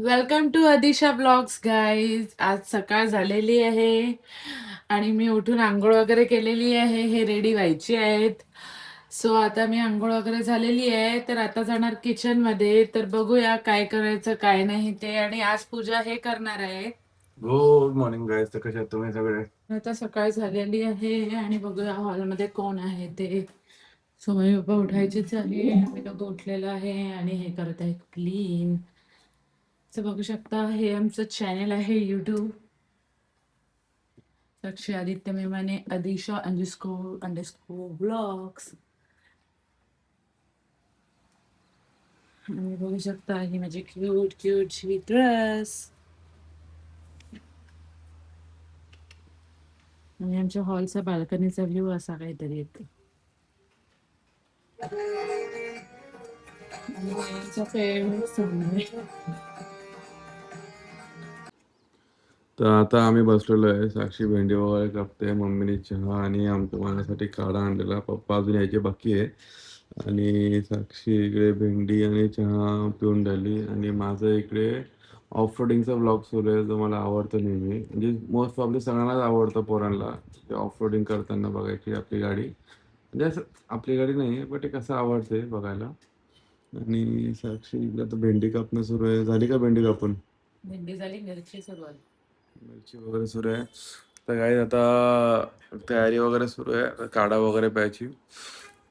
Welcome to Adisha blogs guys. आज सकाळ झालेली आहे आणि मी उठून आंघोळ वगैरे केलेली आहे. हे रेडी व्हायची आहेत. सो आता मी आंघोळ वगैरे झालेली आहे, तर आता जाणार किचन मध्ये. तर बघूया काय करायचं काय नाही ते. आणि आज पूजा हे करणार आहे. Good morning guys. तर कशा आहात तुम्ही सगळे? आता सकाळ झालेली आहे आणि बघूया हॉलमध्ये कोण आहे ते. सो मम्मी पप्पा उठायचेच आहे, आम्ही लोक उठलेलो आहे आणि हे करत आहे क्लीन. तर बघू शकता हे आमचं चॅनल आहे यूट्यूब, साक्षी आदित्य मेमाने अदिशा अंडरस्कोर ब्लॉग्स. आणि बघू शकता ही माझी क्यूट क्यूट स्वीट ड्रेस. आणि आमच्या हॉलचा बाल्कनीचा व्ह्यू असा काहीतरी येतो. आणि यांचा फेवरेट सॉन्ग आहे. तर आता आम्ही बसलेलो आहे. साक्षी भेंडी वगैरे कापते, मम्मीने चहा आणि आमच्या माझ्यासाठी काढा आणलेला. पप्पा अजून यायचे बाकी आहे. आणि साक्षी इकडे भेंडी आणि चहा पिऊन राहिली. आणि माझं इकडे ऑफ रोडिंगचा ब्लॉग सुरू आहे, जो मला आवडतो नेहमी. म्हणजे मोस्ट प्रॉब्ली सगळ्यांनाच आवडतं पोरांना, ते ऑफ रोडिंग करताना बघायची आपली गाडी. म्हणजे असं आपली गाडी नाही बट ते कसं आवडते बघायला. आणि साक्षी इकडे तर भेंडी कापणं सुरू आहे. झाली का भेंडी कापून? भेंडी झाली, मिरची सुरुवात. मिरची वगैरे सुरू आहे. तर काही आता तयारी वगैरे सुरू आहे, काढा वगैरे प्यायची.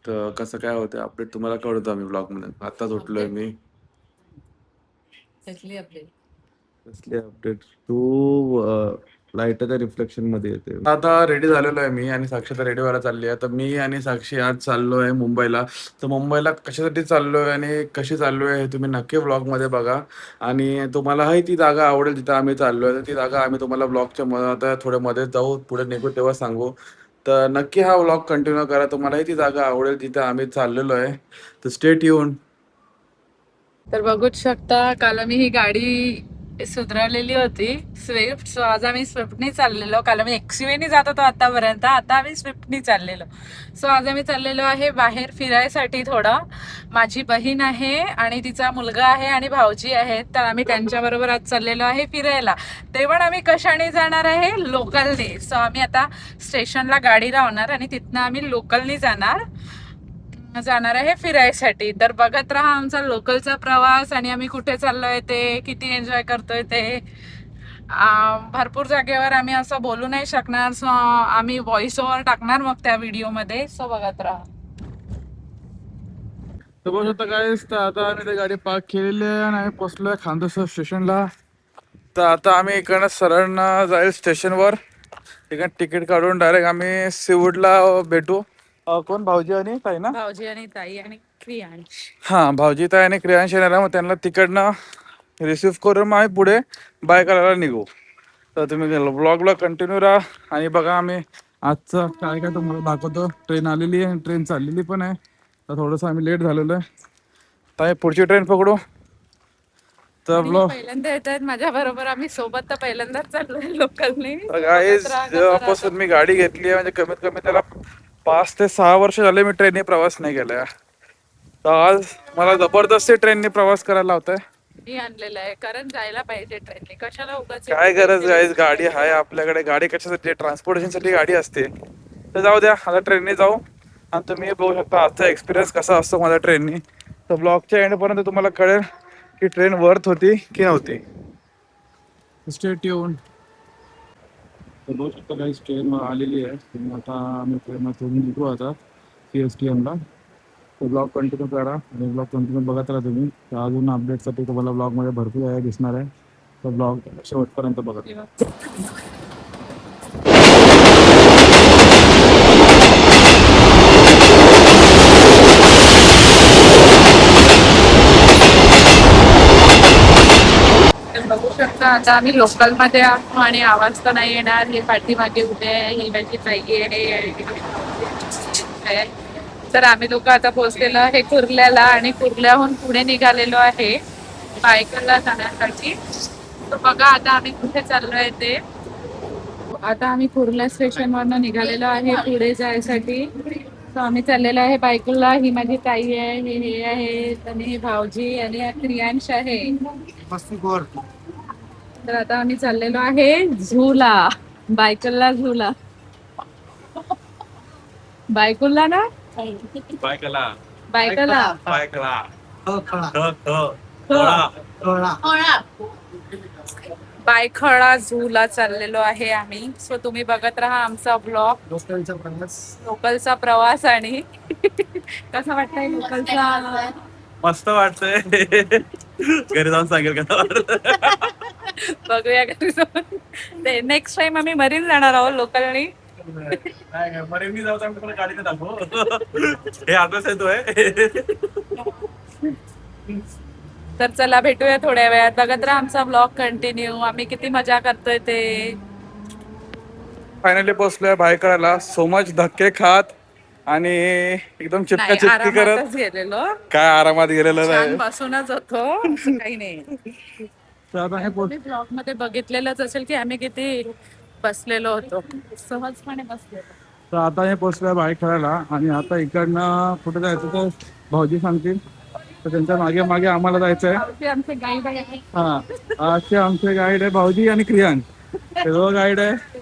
तर कसं काय होतं अपडेट तुम्हाला कळवतो आम्ही ब्लॉगमध्ये. आत्ताच उठलोय अपडेट मी. कसली अपडेट? कसली अपडेट? तू लाईटच्या रिफ्लेक्शन मध्ये येते. आता रेडी झालेलो आहे मी आणि साक्षी आता रेडी व्हायला चालली आहे. तर मी आणि साक्षी आज चाललो आहे मुंबईला. तर मुंबईला कशासाठी चाललोय आणि कशी चाललोय हे तुम्ही नक्की ब्लॉग मध्ये बघा. आणि तुम्हालाही ती जागा आवडेल जिथं आम्ही चाललोय. तर ती जागा आम्ही तुम्हाला ब्लॉगच्या आता थोड्या मध्ये जाऊ, पुढे निघू तेव्हा सांगू. तर नक्की हा ब्लॉग कंटिन्यू करा. तुम्हालाही ती जागा आवडेल जिथं आम्ही चाललेलो आहे. तर स्टे ट्यून. तर बघूच शकता, काल मी ही गाडी सुधारलेली होती स्विफ्ट. सो आज आम्ही स्विफ्टनी चाललेलो. काल आम्ही एक्सयूव्हीनी जात होतो आतापर्यंत, आता आम्ही स्विफ्टनी चाललेलो. सो आज आम्ही चाललेलो आहे बाहेर फिरायसाठी थोडं. माझी बहीण आहे आणि तिचा मुलगा आहे आणि भाऊजी आहेत, तर आम्ही त्यांच्याबरोबर आज चाललेलो आहे फिरायला. ते पण आम्ही कशाने जाणार आहे? लोकलने. सो आम्ही आता स्टेशनला गाडी लावणार आणि तिथनं आम्ही लोकलनी जाणार आहे फिरायसाठी. तर बघत राहा आमचा लोकलचा प्रवास आणि आम्ही कुठे चाललोय ते, किती एन्जॉय करतोय ते. भरपूर जागेवर आम्ही असं बोलू नाही शकणार, सो आम्ही व्हॉइस ओव्हर टाकणार मग त्या व्हिडिओमध्ये. सो बघत राहा. तर बघू शकता काय, तर आता आम्ही ते गाडी पार्क केलेली आहे आणि आम्ही पोहोचलोय खांदेश्वर स्टेशनला. तर आता आम्ही इकडनं सरळ जाईल स्टेशनवर. इकडे तिकीट काढून डायरेक्ट आम्ही सीवूडला भेटू. कोण? भाऊजी आणि ताई ना? भाऊजी आणि ताई आणि क्रियांश. हां, भाऊजी ताई आणि क्रियांश येणार आहे. मग त्यांना तिकडनं रिसिव्ह करून मग आम्ही पुढे बाय करायला निघू. तर तुम्ही ब्लॉगला कंटिन्यू राहा आणि बघा आम्ही आजचं काय काय तुम्हाला दाखवतो. ट्रेन आलेली आहे, ट्रेन चाललेली पण आहे. तर थोडंसं आम्ही लेट झालेलो आहे. तर पुढची ट्रेन पकडू. तर आणि हे ब्लॉग पहिल्यांदा येत आहेत माझ्या बरोबर. आम्ही सोबत तर पहिल्यांदाच चाललोय लोकलने. गाईज, जेव्हापासून मी गाडी घेतली आहे म्हणजे कमीत कमी त्याला 5 ते 6 वर्ष झाले मी ट्रेनने प्रवास नाही केला. तर आज मला जबरदस्ती ट्रेनने प्रवास करायला होत आहे. मी आणलेलं आहे कारण जायला पाहिजे ट्रेनने. कशाला उगाच काय गरज गाईज, गाडी आहे आपल्याकडे. गाडी कशासाठी? ट्रान्सपोर्टेशनसाठी गाडी असते. तर जाऊ द्या, आता ट्रेनने जाऊ. आणि तुम्ही बघू शकता आजचा एक्सपिरियन्स कसा असतो माझ्या ट्रेननी. तर ब्लॉगच्या एंडपर्यंत तुम्हाला कळेल की ट्रेन वर्थ होती की नव्हती. Stay tune. तर बघू शकता काही ट्रेन आलेली आहे. आता आम्ही ट्रेनमधून निघू आता CSTMला. तर ब्लॉग कंटिन्यू करा आणि ब्लॉग कंटिन्यू बघत राहा तुम्ही. तर अजून अपडेटसाठी तुम्हाला ब्लॉगमध्ये भरपूर आहे दिसणार आहे. तर ब्लॉग शेवटपर्यंत बघत राहा. बघू शकता आता आम्ही लोकल मध्ये आहोत आणि आवाज तर नाही येणार. हे पाठीमागे उभे आहे, ही माझी ताई आहे. तर आम्ही लोक आता पोहोचलेलो आहे कुर्ल्याला आणि कुर्ल्याहून पुढे निघालेलो आहे बायकलला जाण्यासाठी. तर बघा आता आम्ही कुठे चाललोय ते. आता आम्ही कुर्ला स्टेशन वरनं निघालेलो आहे पुढे जायसाठी. So आम्ही चाललेलो आहे बायकुलला. ही माझी ताई आहे, हे आहे आणि हे भाऊजी आणि हा क्रियांश आहे. तर आता आम्ही चाललेलो आहे झूला, बायकुलला झूला. बायकुलला ना बायकला बायकला बायकला बायखळा झूला चाललेलो आहे आम्ही. सो तुम्ही बघत राहा आमचा ब्लॉग, लोकलचा प्रवास. आणि कसं वाटतंय लोकलचा? मस्त वाटतंय. घरी जाऊन सांगेल का? बघूया घरी जाऊन. ते नेक्स्ट टाइम आम्ही मरीन जाणार आहोत लोकलनी. मरेमी जाऊ तर गाडीने दाखव. हे अभ्यास येतोय. तर चला भेटूया थोड्या वेळात. बघत राहा आमचा ब्लॉग कंटिन्यू. आम्ही किती मजा करतोय ते. फायनली पोहोचलोय भायखळ्याला. सो मच धक्के खात आणि एकदम चिपका नाही, चिपकी करत. आरामातच गेलेलो, काय आरामात गेलेलं छान नाही. बसूनच होतो, असं काही नाही. तर आता हे तुम्ही ब्लॉग मध्ये बघितलेलंच असेल की आम्ही किती बसलेलो होतो, सहजपणे बसलेलो. तर आता हे पोहोचलोय भायखळ्याला आणि आता इकडनं कुठे जायचं तर भाऊजी सांगतील. तर त्यांच्या मागे मागे आम्हाला जायचंय. भाऊजी आमचे गाईड आहे. हा, आजचे आमचे गाईड आहे भाऊजी आणि क्रियान. हे दोघं गाईड आहे.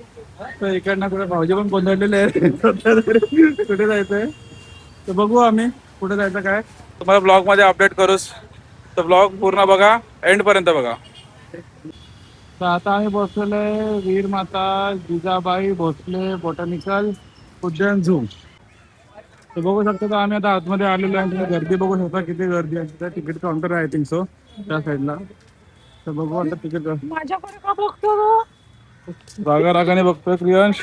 तर इकडनं कुठे भाऊजी पण गोंधळलेले आहेत. कुठे जायचंय तर बघू आम्ही कुठे जायचं काय. तुम्हाला ब्लॉग मध्ये अपडेट करूच. तर ब्लॉग पूर्ण बघा, एंड पर्यंत बघा. तर आता आम्ही बसलोय वीर माता जिजाबाई भोसले बॉटॅनिकल उद्यान झू. तर बघू शकतो तर आम्ही आता आतमध्ये आलेलो आहे. तुम्ही गर्दी बघू शकता किती गर्दी आहे. तिथे तिकीट काउंटर आहे आय थिंक सो त्या साईडला. तर बघू आता तिकीट माझ्याकडे का बघतो गं? रागा रागाने बघतोय क्रियांश.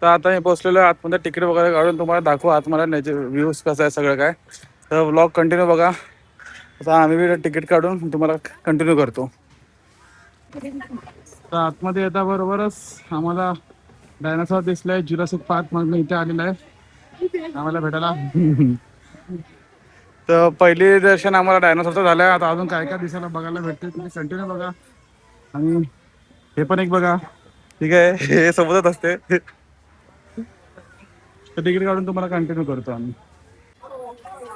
तर आता मी पोहोचलेलो आहे आतमध्ये. तिकीट वगैरे काढून तुम्हाला दाखवू आतमध्ये नेचर व्ह्यूज कसं आहे सगळं काय. तर व्लॉग कंटिन्यू बघा. आता आम्ही बी तिकीट काढून तुम्हाला कंटिन्यू करतो. तर आतमध्ये येता बरोबरच आम्हाला डायनासॉर दिसलाय. जुरासिक पार्क मधून इथे आलेला आहे आम्हाला भेटायला. तर पहिली दर्शन आम्हाला डायनासॉरचं झालंय. आता अजून काय काय दिसायला बघायला भेटते तुम्ही कंटिन्यू बघा. आणि हे पण एक बघा, ठीक आहे, हे सोबतच असते. तर तिकीट काढून तुम्हाला कंटिन्यू करतो आम्ही.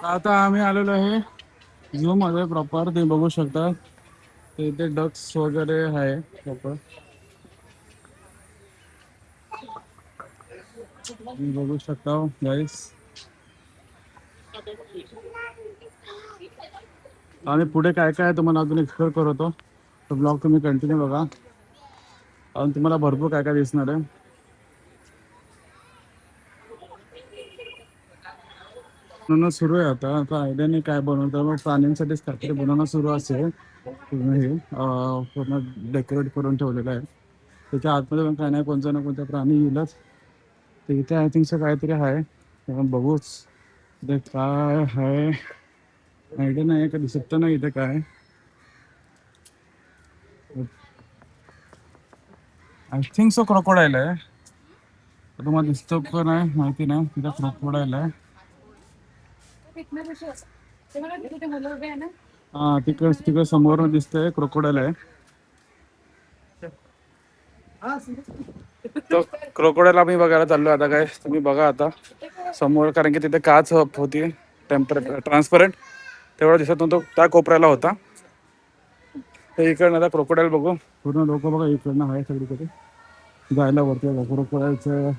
आता आम्ही आलेलो आहे झू मध्ये प्रॉपर. ते बघू शकता ते इथे डक्स वगैरे आहे प्रॉपर. बघू शकता गाईस. आम्ही पुढे काय काय तुम्हाला अजून एक्सप्लोर करतो. तो ब्लॉग तुम्ही कंटिन्यू बघा. अजून तुम्हाला भरपूर काय काय दिसणार आहे. बनवणं सुरू आहे आता. आता आयडिया नाही काय बनवतं. मग प्राण्यांसाठीच काहीतरी बनवणं सुरू असेल. पूर्ण हे पूर्ण डेकोरेट करून ठेवलेलं आहे. त्याच्या आतमध्ये पण काय नाही कोणता ना कोणता प्राणी येईलच. तर इथे आय थिंक काहीतरी आहे. बघूच इथे काय आहे आयडिया नाही. का दिसत नाही इथे काय. आय थिंक सो क्रोकोडाईल आहे. तुम्हाला दिसतो का नाही माहिती नाही. तिथे क्रोकोडाईल आहे. हा तिकडे समोर दिसतंय क्रोकोडाईल आहे. तो क्रोकोडाईल आम्ही बघायला चाललो आता. काय तुम्ही बघा आता समोर, कारण की तिथे काच होती ट्रान्सपरंट, तेवढा दिसत नव्हतं. त्या कोपऱ्याला होता. तर इकडनं आता क्रोकोडाईल बघू. पूर्ण लोक बघा इकडनं आहे सगळीकडे जायला वरती. क्रोकोडाईलचं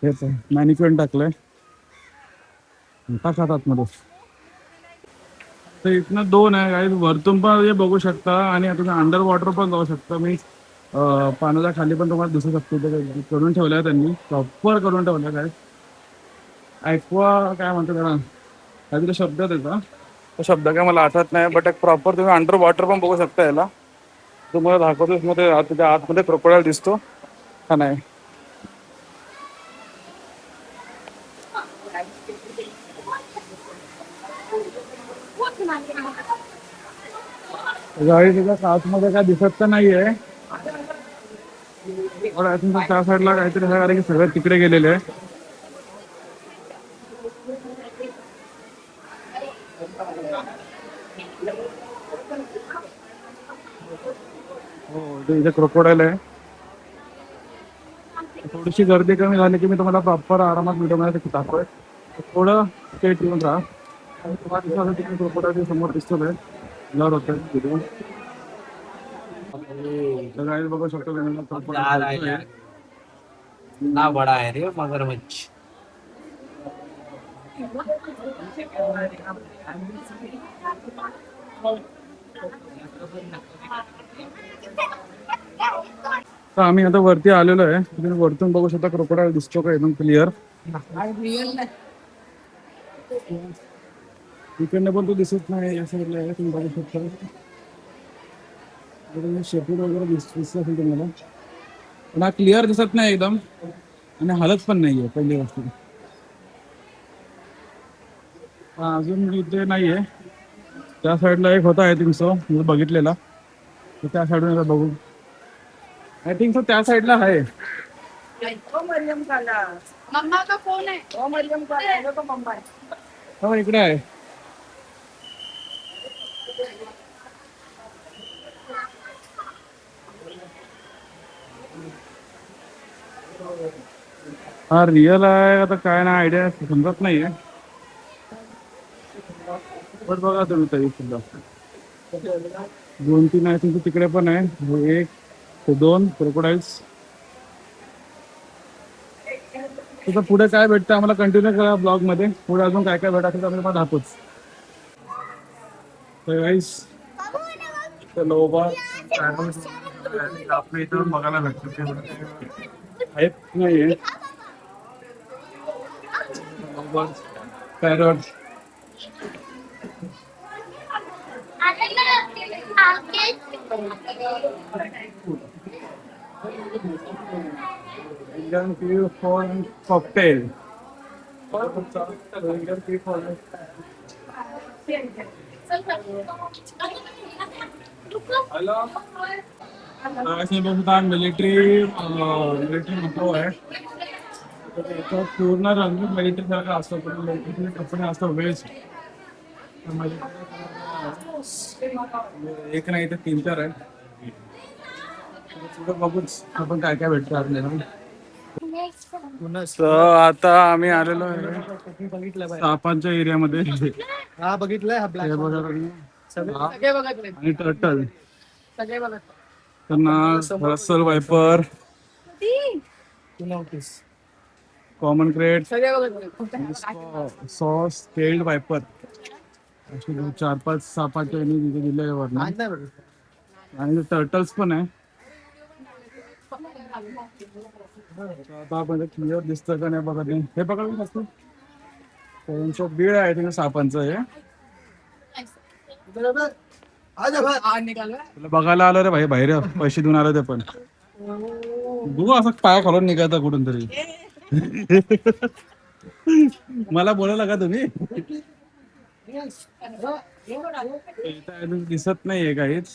हेच मॅनिक्युअर टाकलंय टाकतात मध्ये. तर इथनं दोन आहे काही वरतून पण हे बघू शकता आणि आता अंडर वॉटर पण जाऊ शकता. मी पाण्याच्या खाली पण तुम्हाला दिसू शकतो. ते करून ठेवलं आहे त्यांनी, प्रॉपर करून ठेवलं. काय ऐकवा काय म्हणतो त्याला, काहीतरी शब्द त्याचा, तो शब्द काय मला आठवत नाही. बट एक प्रॉपर तुम्ही अंडर वॉटर पण बघू शकता. याला तुम्हाला दाखवतोच मध्ये त्याच्या आतमध्ये क्रोकोडाईल दिसतो का नाही. गाडी त्याच्या आतमध्ये काय दिसत तर नाहीये. त्या साईडला काहीतरी आहे कारण की सगळे तिकडे गेलेले आहे. हो इथे क्रोकोडाईल आहे. थोडीशी गर्दी कमी झाली की मी तुम्हाला प्रॉपर आरामात व्हिडिओ मध्ये दाखवतोय. थोडं स्टेट येऊन राहा. आणि तुम्हाला दिसणार तिकडे क्रोकोडाईल समोर दिसतोय. ब्लर होतोय व्हिडिओ. तर guys बघू शकतो मी crocodile ना बड़ा है रे मगरमच्छ. तर आम्ही आता वरती आलेलो आहे. तुम्ही वरतून बघू शकता क्रोकोडाईल दिसतो का एकदम क्लिअर. इकडनं पण तो दिसत नाही. या साईडला आहे तुम्ही बघू शकता. शेपूट वगैरे दिसत असेल तुम्हाला, पण हा क्लिअर दिसत नाही एकदम आणि हलत पण नाहीये पहिली गोष्ट. हा अजून इथे नाहीये. त्या साईडला एक होता आय थिंक सो, मी बघितलेला. तर त्या साईडून बघू. आय थिंक सो त्या साईडला आहे. मम्मा का फोन आहे. हो इकडे आहे. हा रिअल आहे आता काय ना आयडिया समजत नाहीये. पण बघा तुम्ही तरी सुद्धा 2-3 आहे तुमचं तिकडे पण आहे. 1 ते 2 क्रोकोडाईल्स. तिथं पुढे काय भेटतं आम्हाला कंटिन्यू करा ब्लॉग मध्ये. पुढे अजून काय काय भेटायचं आम्ही तुम्हाला दाखवूच. तर गाईस लोबा आपल्या इथं बघायला भेटतं आहेत नाहीये. Parrot Indian tea for cocktail. Indian tea for hello. ऐसे बहुत मिलिट्री नको आहे. तर पूर्ण रंग मिलिट्री सारखा असतो. पण मिलिट्री कपडे असतो वेस्ट. एक नाही तर 3-4 आहे. बघूच आपण काय काय भेटतो आपल्याला. आता आम्ही आलेलो आहे सापांच्या एरियामध्ये. हा बघितलंय हा ब्लॅक. आणि टर्टल त्यांना Russell viper common crate sauce tailed viper असे 4-5 सापाच्या तिथे दिले वरनं. आणि टर्टल्स पण आहे. आता आपण क्लिअर दिसतं का नाही बघा. हे बघा कसं त्यांचं बीड आहे तिथे सापांचं. हे तुला बघायला आलं रे भाई बाहेर पैसे देऊन आलं ते पण बघू असं पाया खालून निघायचा कुठून तरी. मला बोलायला का तुम्ही. दिसत नाहीये काहीच.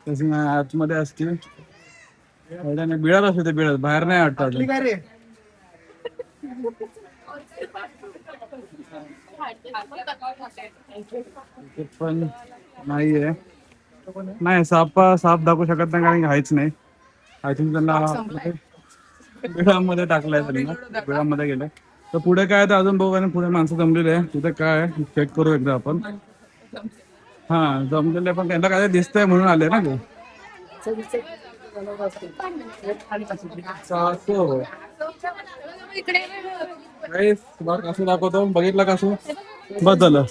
तशी आतमध्ये असतील बिळात असते. ते बिळात बाहेर नाही वाटत. पण नाहीये. नाही साप दाखवू शकत नाही कारण की आहेच नाही. आय थिंक त्यांना बिळामध्ये टाकलाय त्यांना. बिळामध्ये गेलाय. तर पुढे काय तर अजून बघू. आणि पुढे माणसं जमलेले आहे. तिथे काय चेक करू एकदा आपण. हा जमलेले पण त्यांना काय दिसतंय म्हणून आले ना ते. कसं दाखवतो बघितलं कसं बस झालं.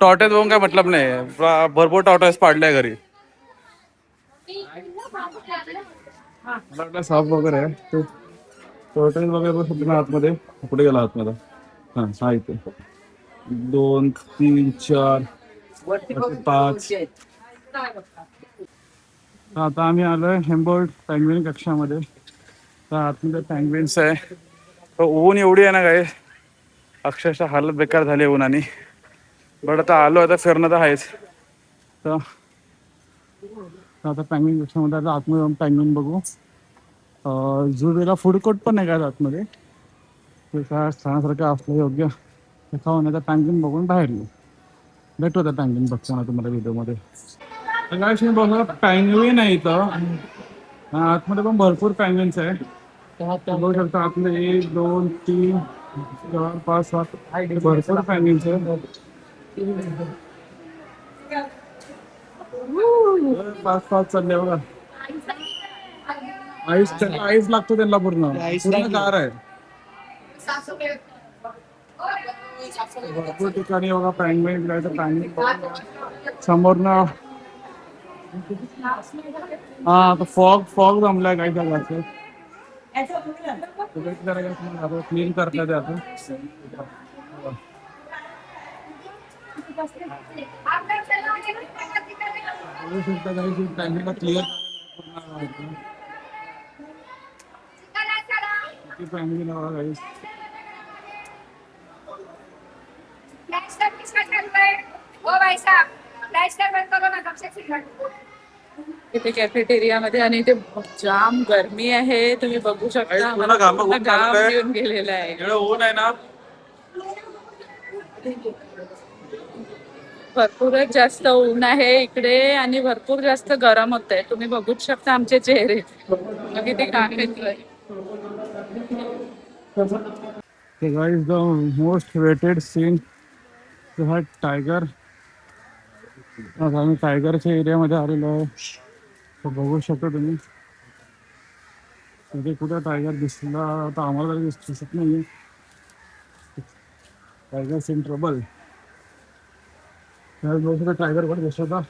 टॉर्टॉइस बघून काय मतलब नाही. भरपूर टॉर्टॉइस पाडलाय घरी. मला वाटलं साप वगैरे आहे. टॉर्टॉइस वगैरे बघू शकतो आतमध्ये. कुठे गेला आतमध्ये. हा इथे 2, 3, 4, 5. आता आम्ही आलोय हेम्बोल्ड पेंग्विन कक्षामध्ये. तर आतमध्ये पेंग्विन्स आहे. तर ऊन एवढी आहे ना काय अक्षरशः हालत बेकार झाली उन्हाने. बट आता आलो आता फिरणं तर आहेच. तर आता पेंग्विन कक्षामध्ये आता आतमध्ये जाऊन पेंग्विन बघू. झूला फूड कोर्ट पण आहे काय आतमध्ये. ते काय खाण्यासारखं असलं योग्य ते खाऊन आता पेंग्विन बघून बाहेर येऊ. भेटू आता पेंग्विन बघताना तुम्हाला व्हिडिओमध्ये. काय बघा पेंग्विन आहे इथं. आतमध्ये पण भरपूर पेंग्विन्स आहे. बघू शकता आपले 1 2 3 4 5 6 भरपूर फॅमिलीचे 5 चालले बघा. आईस लागतो त्यांना पूर्ण पूर्ण कार आहे. भरपूर ठिकाणी बघा पॅनमेंट जायचं पॅनमेंट समोर ना. हा तो फॉग फॉग जमलाय काही जागाचं. क्लीन करतात आता. क्लिअर फॅमिली बघा काही. इथे कॅफेटेरिया मध्ये आणि इथे जाम गरमी आहे तुम्ही बघू शकता. पूर्ण घाम पूर्ण बघून घाम चाललंय. येऊन गेलेला आहे. एवढं ऊन आहे ना. भरपूरच जास्त ऊन आहे इकडे आणि भरपूर जास्त गरम होत आहे. तुम्ही बघूच शकता आमचे चेहरे किती घाम येतोय. So guys, the most waited scene हा टायगर. आता आम्ही टायगरच्या एरियामध्ये आलेलो आहे. तर बघू शकता तुम्ही तिथे कुठे टायगर दिसला तर आम्हाला तरी दिसत नाही. Tiger in trouble. टायगर पण दिसत होता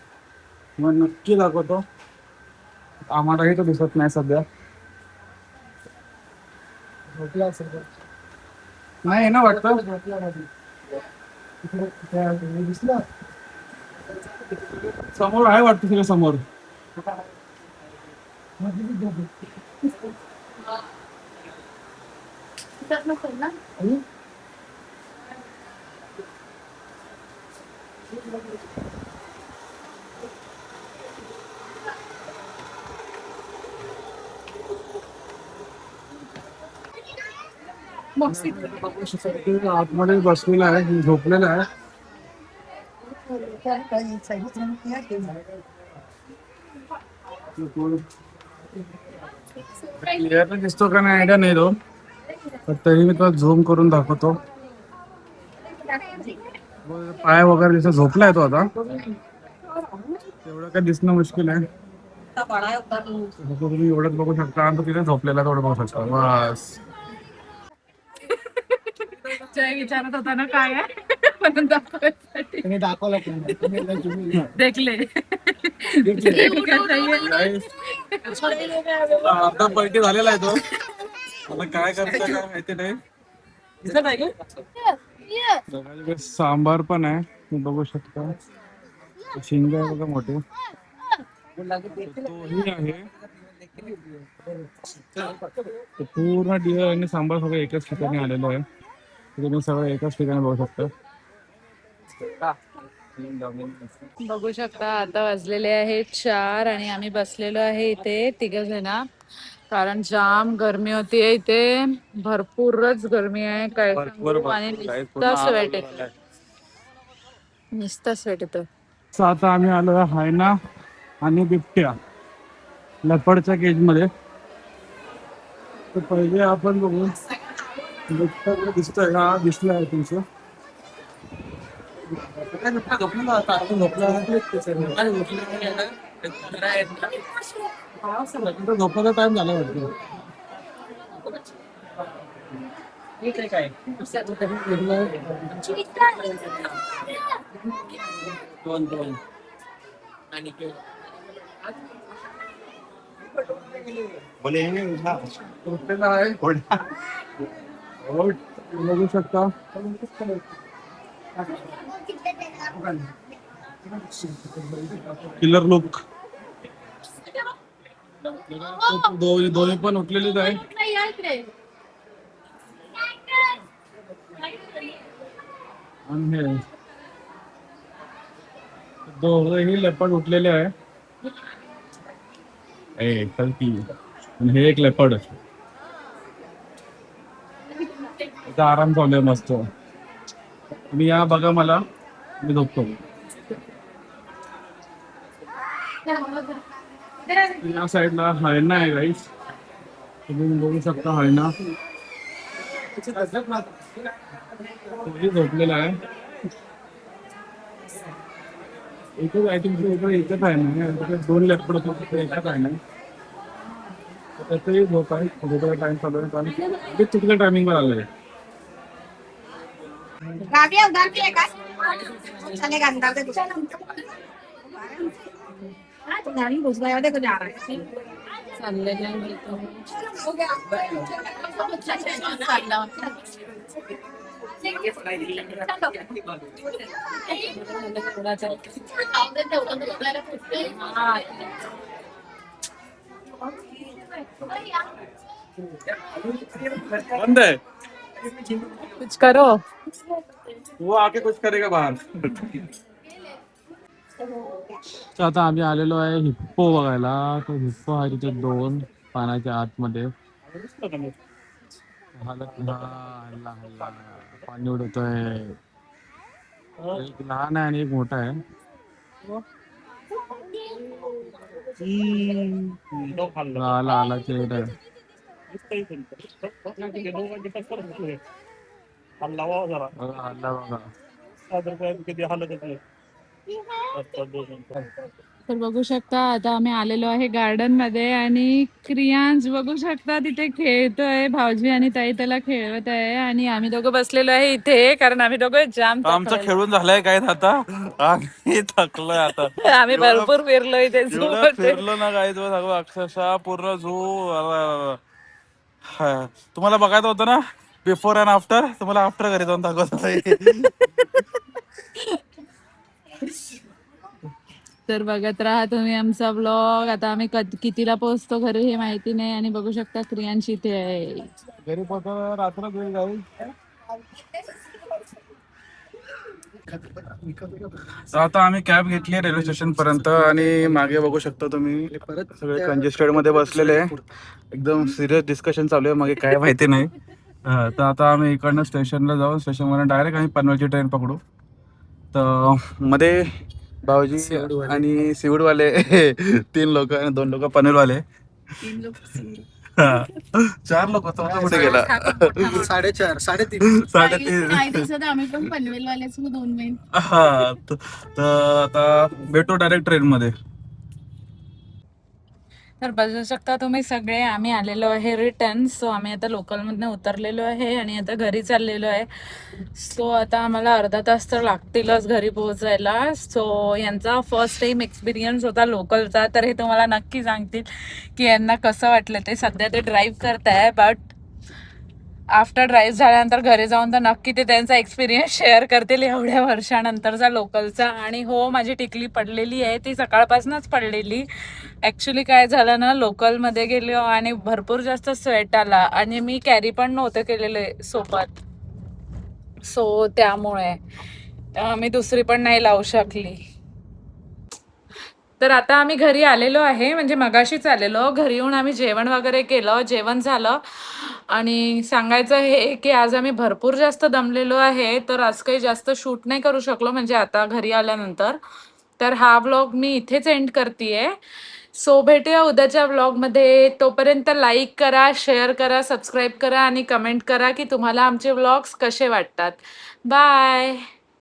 मग नक्की दाखवतो. आम्हालाही तो दिसत नाही सध्या. नाही ना वाटतं समोर आहे वाटतं तुझ्या समोर. आतमध्ये बसलेला आहे झोपलेला आहे. क्लिअर दिसतो का नाही आयडिया नाही तो. पण तरी मी तुला झूम करून दाखवतो. पाय वगैरे दिसत झोपलाय तो आता. एवढं काय दिसणं मुश्किल आहे. तुम्ही एवढंच बघू शकता आणि तो तिथे झोपलेला तेवढं बघू शकता बस. जय विचारत होता ना काय आहे म्हणून दाखवायसाठी. देखले अर्धा पलटी झालेला आहे तो. मला काय करतोय काय माहिती नाही. सांबार पण आहे तुम्ही बघू शकता. शिंग आहे बघा मोठे. तोही आहे. पूर्ण डिअर आणि सांबार सगळं एकाच ठिकाणी आलेलं आहे. तुम्ही सगळं एकाच ठिकाणी बघू शकता. बघू शकता आता वाजलेले आहेत 4 आणि आम्ही बसलेलो आहे इथे 3 जण. कारण जाम गरमी होतीये इथे. भरपूरच गरमी आहे काय सांगू. आणि नुसतं स्वेट येतं. नुसतं स्वेट येतं. आता आम्ही आलो हायना आणि बिबट्या लेपर्डच्या केज मध्ये. तर पहिले आपण बघू बिबट्या दिसतोय का. दिसलं आहे तुमचं झोपायचा टाइम झाला वाटतं. बघू शकता किलर लुक. दोन्ही पण उठलेलीच आहे. आणि दोघंही लेपर्ड उठलेले आहे. हे एक लेपर्ड आराम चालू आहे मस्त. मी या बघा मला मी झोपतो. या साईडला हायना आहे गाईस. तुम्ही बघू शकता आहे ना तोही झोपलेला आहे. एकच आय थिंक एकच आहे ना, दोन लॅपटॉप एकच आहे ना, त्याचंही झोप आहे. झोपायला टाइम चालू आहे कारण ते चुकीच्या टायमिंगवर आलं आहे. राबिया उधार भी है का? चलेगा अंदर देखो। उधार ही घुस गया देखो जा रहा है। चाललेलं आहे इथं. हो गया। थोडा चालतो. बंद है कुछ करो. वो आके कुछ करेगा बाहर. तर आता आम्ही आलेलो आहे हिप्पो बघायला. तो हिप्पो आहे तिथे 2 पाण्याच्या आतमध्ये. हल्ला पाणी उडवतोय. एक लहान आहे आणि एक मोठा आहे. आला आला चेहरा. हल्ला बघा. तर बघू शकता आता आम्ही आलेलो आहे गार्डन मध्ये आणि क्रियांश बघू शकता तिथे खेळतोय. भाऊजी आणि ताई त्याला खेळवत आहे आणि आम्ही दोघं बसलेलो आहे इथे कारण आम्ही दोघं जाम आमचं खेळून झालंय काय आता. आम्ही थकलोय आता. आम्ही भरपूर फिरलो इथे zoo एवढं मध्ये. फिरलो ना काय तो सगळं अक्षरशः पूर्ण झू. तुम्हाला बघायचं होतं ना बिफोर अँड आफ्टर. तुम्हाला आफ्टर घरी जाऊन दाखवत. तर बघत राहा तुम्ही आमचा ब्लॉग. आता आम्ही कितीला पोहोचतो घरी हे माहिती नाही आणि बघू शकता क्रियांश इथे आहे. घरी पोहोचतो रात्र वेळ जाईल. आता आम्ही कॅब घेतली रेल्वे स्टेशन पर्यंत आणि मागे बघू शकता तुम्ही सगळे कंजेस्टेड मध्ये बसलेले आहे. एकदम सिरियस डिस्कशन चालू आहे मागे काय माहिती नाही. तर आता आम्ही इकडनं स्टेशनला जाऊ. स्टेशनवरून डायरेक्ट आम्ही पनवेलची ट्रेन पकडू. तर मध्ये भाऊजी आणि सीवूडवाले 3 लोक आणि 2 लोक पनवेलवाले. 4 लोक. तुमचा कुठे गेला? 4.5 3.5 3.5. आम्ही पण पनवेलवाल्याच 2 महिने. हा तर आता भेटू डायरेक्ट ट्रेन मध्ये. तर बघू शकता तुम्ही सगळे आम्ही आलेलो आहे रिटर्न. सो आम्ही आता लोकलमधनं उतरलेलो आहे आणि आता घरी चाललेलो आहे. सो आता आम्हाला अर्धा तास तर लागतीलच घरी पोहोचायला. सो यांचा फर्स्ट टाइम एक्सपिरियन्स होता लोकलचा. तर हे तुम्हाला नक्की सांगतील की यांना कसं वाटलं ते. सध्या ते ड्राईव्ह करताय बट आफ्टर ड्राईव्ह झाल्यानंतर घरी जाऊन तर नक्की ते त्यांचा एक्सपिरियन्स शेअर करतील एवढ्या वर्षानंतरचा लोकलचा. आणि हो माझी टिकली पडलेली आहे ती सकाळपासूनच पडलेली. ॲक्च्युली काय झालं ना लोकलमध्ये गेलो आणि भरपूर जास्त स्वेट आला आणि मी कॅरी पण नव्हतं केलेलं सोबत. सो त्यामुळे मी दुसरी पण नाही लावू शकली. तर आता आम्ही घरी आलेलो आहे म्हणजे मगाशीच आलेलो. घरी येऊन आम्ही जेवण वगैरे केलं. जेवण झालं आणि सांगायचं हे की आज आम्ही भरपूर जास्त दमलेलो आहे. तर आज काही जास्त शूट नाही करू शकलो म्हणजे आता घरी आल्यानंतर. तर हा व्लॉग मी इथेच एंड करते. सो भेटूया उद्याच्या व्लॉगमध्ये. तोपर्यंत लाईक करा, शेअर करा, सबस्क्राईब करा आणि कमेंट करा की तुम्हाला आमचे व्लॉग्स कसे वाटतात. बाय.